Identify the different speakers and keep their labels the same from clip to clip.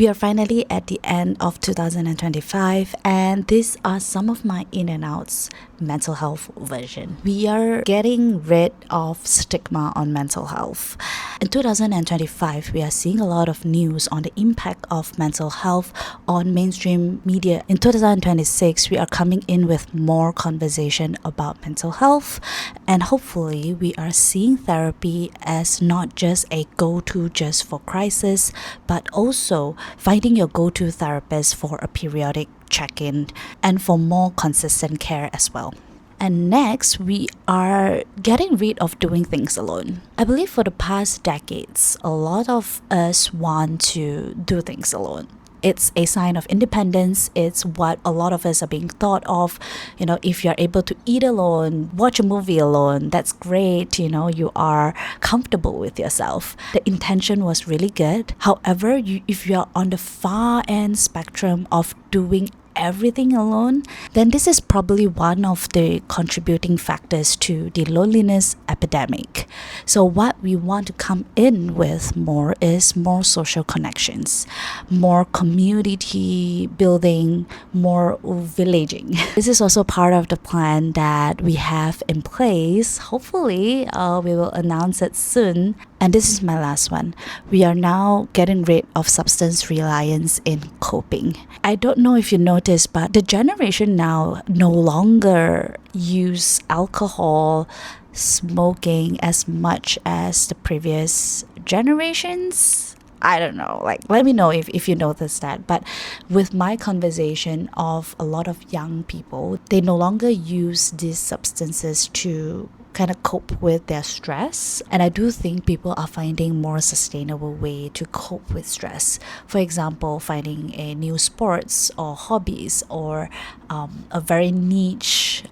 Speaker 1: We are finally at the end of 2025, and these are some of my in and outs mental health version. We are getting rid of stigma on mental health. In 2025, we are seeing a lot of news on the impact of mental health on mainstream media. In 2026, we are coming in with more conversation about mental health, and hopefully we are seeing therapy as not just a go-to just for crisis, but also finding your go-to therapist for a periodic check-in and for more consistent care as well. And next, we are getting rid of doing things alone. I believe for the past decades, a lot of us want to do things alone. It's a sign of independence. It's what a lot of us are being thought of. If you're able to eat alone, watch a movie alone, that's great. You are comfortable with yourself. The intention was really good. However, if you're on the far end spectrum of doing everything alone, then this is probably one of the contributing factors to the loneliness epidemic. So what we want to come in with more is more social connections, more community building, more villaging. This is also part of the plan that we have in place. Hopefully, we will announce it soon. And this is my last one. We are now getting rid of substance reliance in coping. I don't know if you noticed, but the generation now no longer use alcohol, smoking as much as the previous generations. I don't know, let me know if you notice that. But with my conversation of a lot of young people, they no longer use these substances to kind of cope with their stress. And I do think people are finding more sustainable way to cope with stress. For example, finding a new sports or hobbies, or a very niche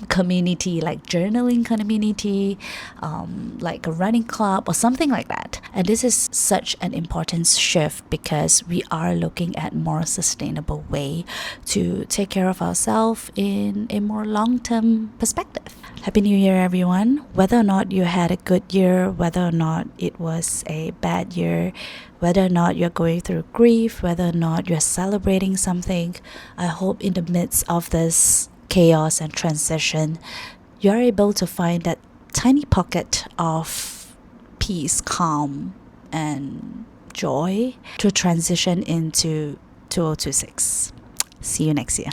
Speaker 1: community like journaling community, like a running club or something like that. And this is such an important shift because we are looking at more sustainable way to take care of ourselves in a more long-term perspective. Happy New Year, everyone. Whether or not you had a good year, whether or not it was a bad year, whether or not you're going through grief, whether or not you're celebrating something, I hope in the midst of this chaos and transition, you're able to find that tiny pocket of peace, calm, and joy to transition into 2026. See you next year.